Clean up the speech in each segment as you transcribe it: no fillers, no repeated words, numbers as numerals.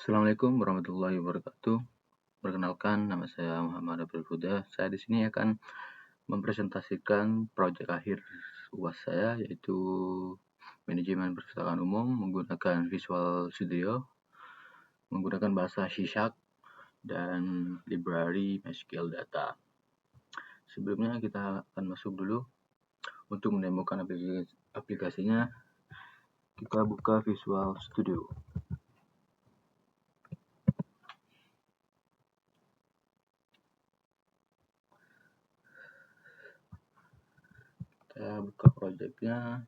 Assalamualaikum warahmatullahi wabarakatuh. Perkenalkan, nama saya Muhammad Abdul Huda. Saya di sini akan mempresentasikan proyek akhir UAS saya, yaitu manajemen perpustakaan umum menggunakan Visual Studio, menggunakan bahasa C# dan library MySQL Data. Sebelumnya kita akan masuk dulu. Untuk menemukan aplikasinya, kita buka Visual Studio. Kita buka proyeknya.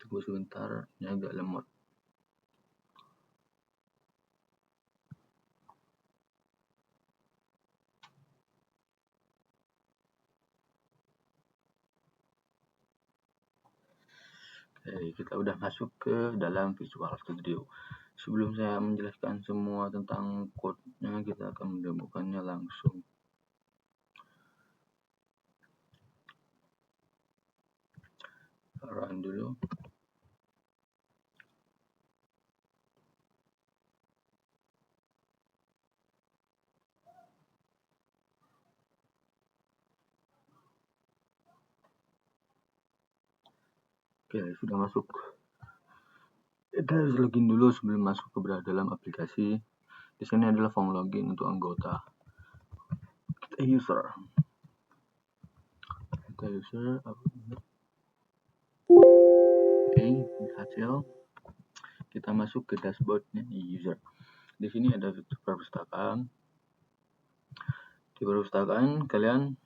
Tunggu sebentar, ini agak lemot. Oke, kita udah masuk ke dalam Visual Studio. Sebelum saya menjelaskan semua tentang code-nya, kita akan mendemokannya langsung. Run dulu. Oke, sudah masuk. Kita harus login dulu sebelum masuk ke dalam aplikasi. Di sini adalah form login untuk anggota. Kita user. Oke, hasil. Kita masuk ke dashboardnya user. Di sini ada fitur perpustakaan. Di perpustakaan kalian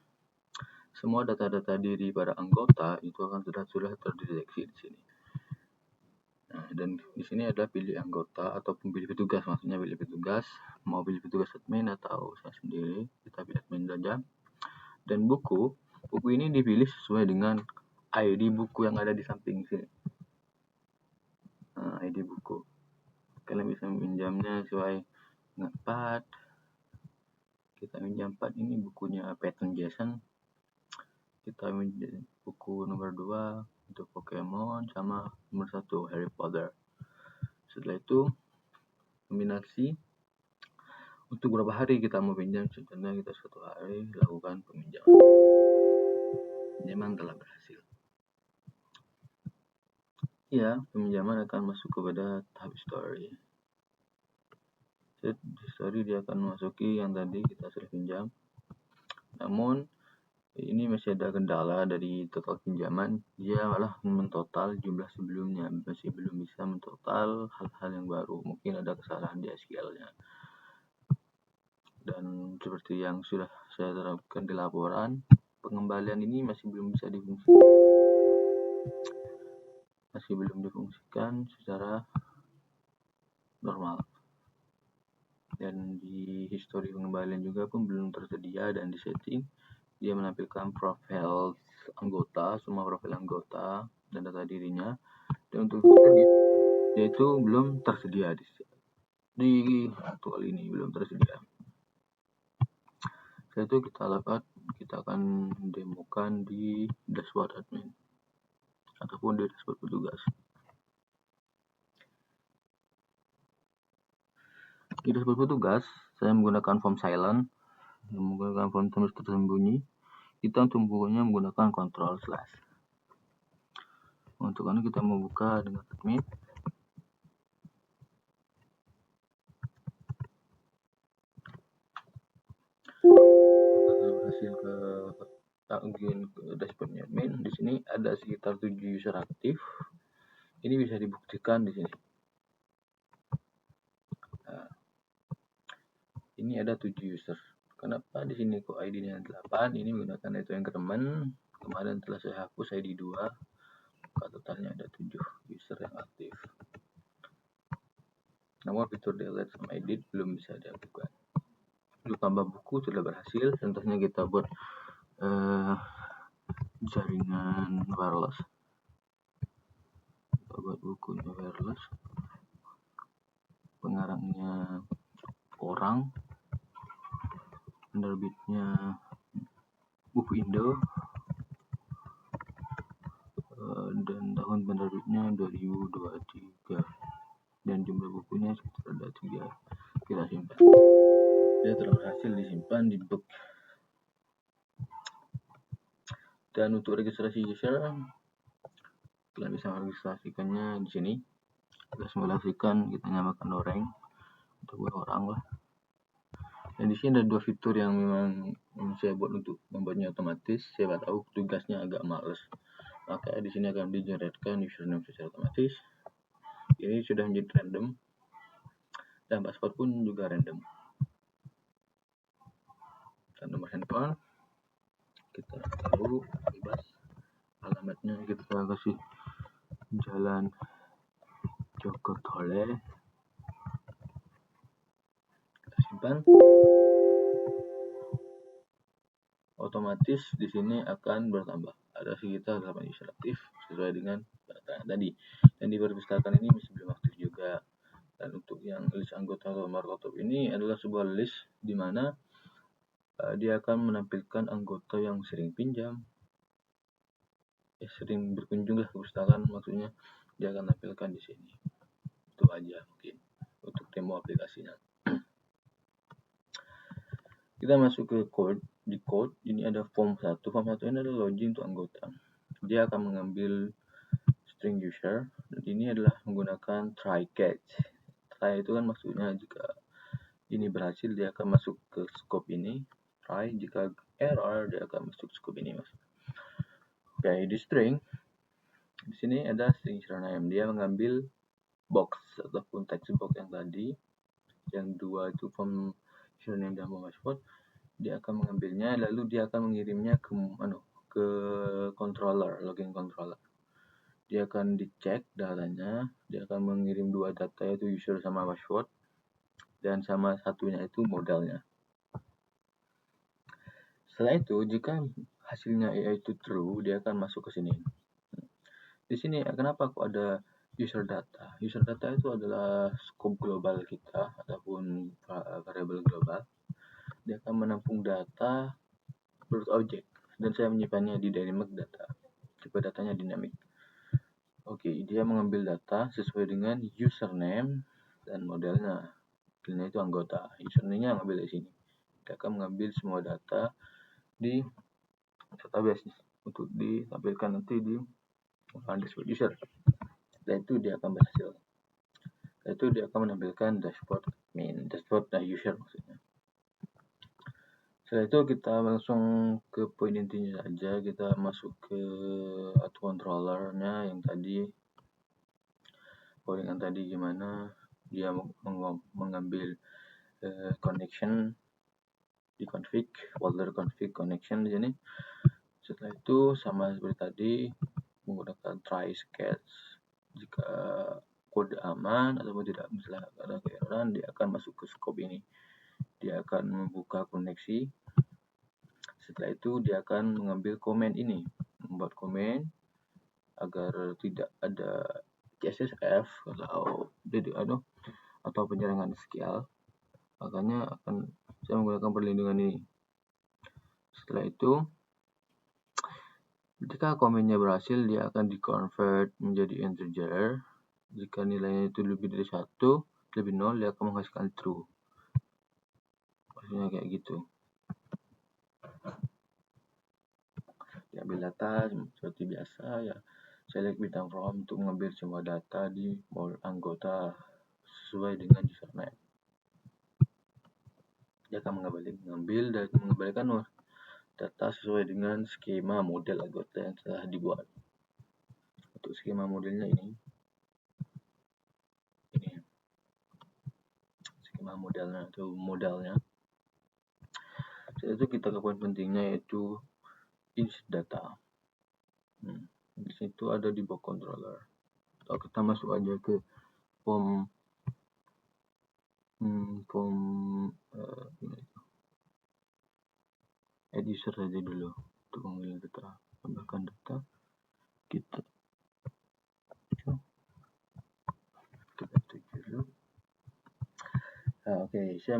semua data-data diri pada anggota itu akan sudah terdeteksi di sini. Nah, dan di sini ada pilih anggota ataupun pilih petugas, maksudnya pilih petugas, mau pilih petugas admin atau saya sendiri, kita pilih admin saja. Dan buku ini dipilih sesuai dengan ID buku yang ada di samping sini. Nah, ID buku. Kalian bisa meminjamnya sesuai dengan part. Kita minjam part ini bukunya Pattern Jason. Kita minjam buku nomor 2 untuk Pokemon sama nomor 1 Harry Potter. Setelah itu kombinasi untuk berapa hari kita mau pinjam. Contohnya kita 1 hari lakukan peminjaman. Pinjaman telah berhasil. Ya, peminjaman akan masuk kepada tahap history. History dia akan memasuki yang tadi kita sudah pinjam. Namun ini masih ada kendala dari total pinjaman, dia malah mentotal jumlah sebelumnya, masih belum bisa mentotal hal-hal yang baru, mungkin ada kesalahan di SQL-nya. Dan seperti yang sudah saya terapkan di laporan, pengembalian ini masih belum bisa difungsikan secara normal. Dan di history pengembalian juga pun belum tersedia, dan di setting dia menampilkan profil anggota, semua profil anggota dan data dirinya, dan untuk dia itu belum tersedia di aktual ini, belum tersedia. Setelah itu kita akan demokan di dashboard admin ataupun di dashboard petugas. Di dashboard petugas saya menggunakan form silent, menggunakan form tersembunyi. Kita untuk membukanya menggunakan control/. Untuk ini kita membuka dengan admin. Hasil ke dashboardnya admin. Di sini ada sekitar 7 user aktif. Ini bisa dibuktikan di sini. Nah, ini ada 7 user. Kenapa di sini kok ID-nya 8? Ini menggunakan network teman. Kemarin telah saya hapus ID 2. Maka totalnya ada 7 user yang aktif. Namun fitur delete sama edit belum bisa dilakukan. Untuk tambah buku sudah berhasil. Contohnya kita buat jaringan wireless. Kita buat bukunya wireless. Pengarangnya orang. Penerbitnya Buku Indo. tahun penerbitnya 2023 dan jumlah bukunya sekitar ada 3. Kita simpan. Dia telah berhasil disimpan di book. Dan untuk registrasi user, kalian bisa meregistrasikannya di sini. Kita simulasikan, kita nyamakan orang untuk orang lah. Dan di sini ada 2 fitur yang memang saya buat untuk membuatnya otomatis. Siapa tahu tugasnya agak males, maka di sini akan digenerate username secara otomatis. Ini sudah menjadi random dan password pun juga random. Dan nomor handphone kita tahu bebas, alamatnya kita kasih Jalan Joko Tole. Kita simpan. Otomatis di sini akan bertambah. Ada sekitar 8 user aktif sesuai dengan data tadi. Dan di perpustakaan ini masih belum aktif juga. Dan untuk yang list anggota atau markup ini adalah sebuah list di mana dia akan menampilkan anggota yang sering pinjam, sering berkunjung lah ke perpustakaan, maksudnya dia akan tampilkan di sini. Itu aja mungkin untuk demo aplikasinya. Kita masuk ke code. Di code ini ada form 1. Form 1 ini adalah login untuk anggota. Dia akan mengambil string user, dan ini adalah menggunakan try catch. Try itu kan maksudnya jika ini berhasil dia akan masuk ke scope ini. Try, jika error dia akan masuk scope ini, Mas. Oke, di string di sini ada string username. Dia mengambil box ataupun text box yang tadi, yang 2 itu form username dan form password. Dia akan mengambilnya, lalu dia akan mengirimnya ke controller, login controller. Dia akan dicek datanya, dia akan mengirim 2 data, yaitu user sama password, dan sama satunya itu modalnya. Setelah itu, jika hasilnya AI itu true, dia akan masuk ke sini. Di sini kenapa kok ada user data? User data itu adalah scope global kita ataupun variabel global. Dia akan menampung data menurut objek, dan saya menyimpannya di dynamic data. Tipe datanya dinamik. Oke, dia mengambil data sesuai dengan username dan modelnya. Modelnya itu anggota. Username-nya ngambil di sini. Dia akan mengambil semua data di database untuk ditampilkan nanti di dashboard user. Dan itu dia akan berhasil. Dan itu dia akan menampilkan dashboard user maksudnya. Setelah itu kita langsung ke poin intinya saja. Kita masuk ke auto controllernya yang tadi. Poin yang tadi gimana dia mengambil connection di config, folder config connection di sini. Setelah itu sama seperti tadi menggunakan try catch. Jika kode aman ataupun tidak misalnya ada keerroran, dia akan masuk ke scope ini. Dia akan membuka koneksi. Setelah itu dia akan mengambil komen ini, membuat komen agar tidak ada CSSF atau penyerangan SQL. Makanya saya menggunakan perlindungan ini. Setelah itu, jika komennya berhasil, dia akan di-convert menjadi integer. Jika nilainya itu lebih dari 1, lebih 0, dia akan menghasilkan true. Maksudnya kayak gitu. Diambil data seperti biasa ya. Select bintang from untuk mengambil semua data di anggota sesuai dengan username. Dia akan mengambil dan mengembalikan data sesuai dengan skema model anggota yang telah dibuat. Untuk skema modelnya ini skema modelnya atau modalnya. Setelah itu kita ke poin pentingnya, yaitu insert data. Di situ ada di box controller. Kalau kita masuk aja ke form add user saja dulu untuk mengambil data, tambahkan data kita tuju dulu. Oke, saya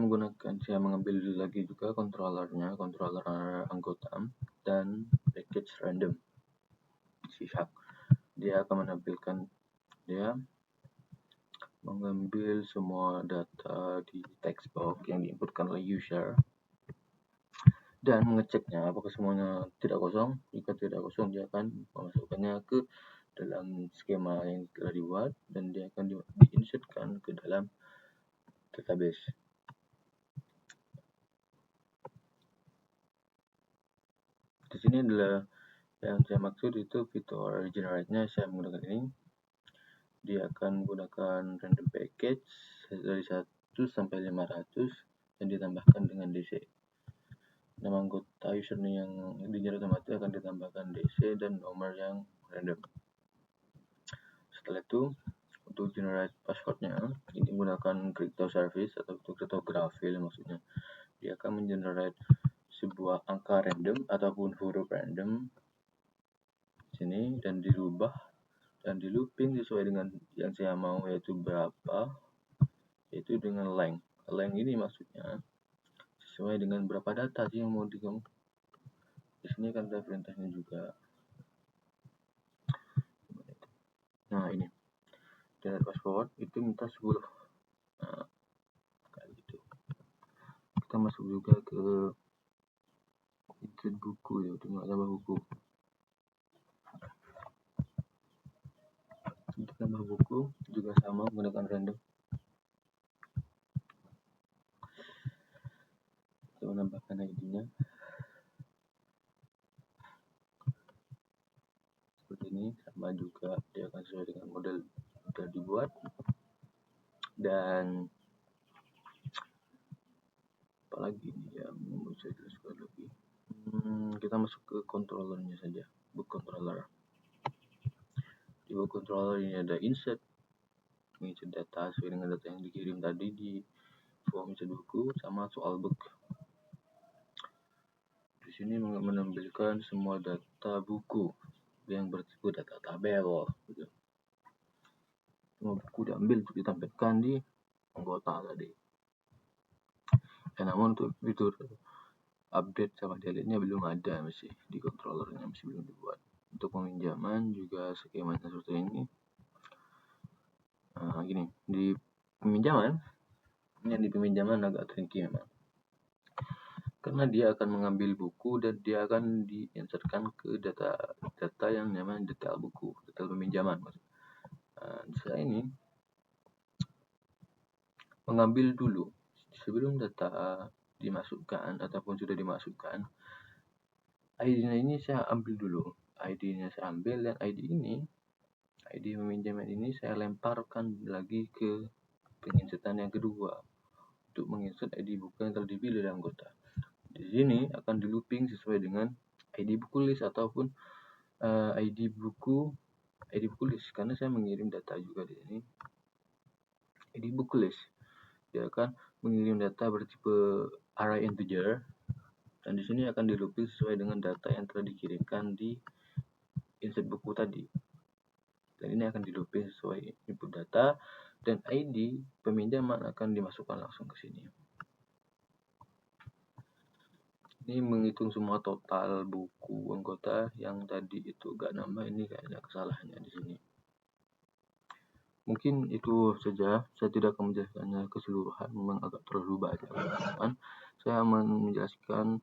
mengambil lagi juga controller anggota dan package random C#. dia akan menampilkan, dia mengambil semua data di text box yang diinputkan oleh user dan mengeceknya apakah semuanya tidak kosong. Jika tidak kosong, dia akan memasukkannya ke dalam skema yang telah dibuat dan dia akan diinsertkan ke dalam database. Di sini adalah yang saya maksud itu fitur generate-nya. Saya menggunakan ini. Dia akan menggunakan random package dari 1 sampai 500 dan ditambahkan dengan DC. Nama anggota user yang di-generate otomatis akan ditambahkan DC dan nomor yang random. Setelah itu, untuk generate passwordnya, ini menggunakan crypto service atau cryptography maksudnya. Dia akan mengenerate sebuah angka random ataupun huruf random sini dan dirubah dan di looping sesuai dengan yang saya mau, yaitu berapa, yaitu dengan length. Length ini maksudnya sesuai dengan berapa data sih yang mau digabung. Di sini kan ada perintahnya juga. Nah, ini generate password itu minta 10. Nah, kayak gitu. Kita masuk juga ke insert buku, ya, untuk tambah buku. Untuk tambah buku juga sama menggunakan random. Kita menambahkan ID-nya seperti ini, sama juga dia akan sesuai dengan model sudah dibuat. Dan apalagi yang mau saya jelaskan lagi, kita masuk ke controllernya saja, book controller. Di book controller ini ada insert, menginsert data sesuai dengan data yang dikirim tadi di form insert buku, sama soal book. Di sini menampilkan semua data buku yang bertipe data tabel. Semua buku diambil untuk ditampilkan di anggota tadi. Namun untuk fitur update sama delete-nya belum ada, masih di controllernya masih belum dibuat. Untuk peminjaman juga skemanya seperti ini. Gini, di peminjaman agak tricky memang, karena dia akan mengambil buku dan dia akan diinsertkan ke data yang namanya detail buku, detail peminjaman. Saya ini mengambil dulu sebelum data dimasukkan ataupun sudah dimasukkan, ID-nya ini saya ambil dulu. ID-nya saya ambil dan ID peminjaman ini saya lemparkan lagi ke penginsertan yang kedua untuk menginsert ID buku yang telah dipilih oleh anggota. Di sini akan di looping sesuai dengan ID buku list ataupun ID buku list, karena saya mengirim data juga di sini. ID buku list dia akan mengirim data bertipe array integer dan di sini akan di looping sesuai dengan data yang telah dikirimkan di insert buku tadi. Dan ini akan di looping sesuai input data dan ID peminjaman akan dimasukkan langsung ke sini. Ini menghitung semua total buku anggota yang tadi itu gak nambah, ini kayaknya kesalahannya di sini. Mungkin itu saja, saya tidak akan menjelaskannya keseluruhan, memang agak terlalu banyak. Saya menjelaskan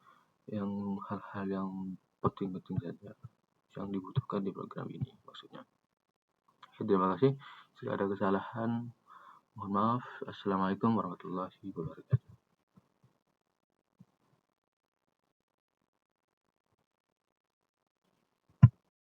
yang hal-hal yang penting-penting saja yang dibutuhkan di program ini maksudnya. Terima kasih. Jika ada kesalahan, mohon maaf. Assalamualaikum warahmatullahi wabarakatuh.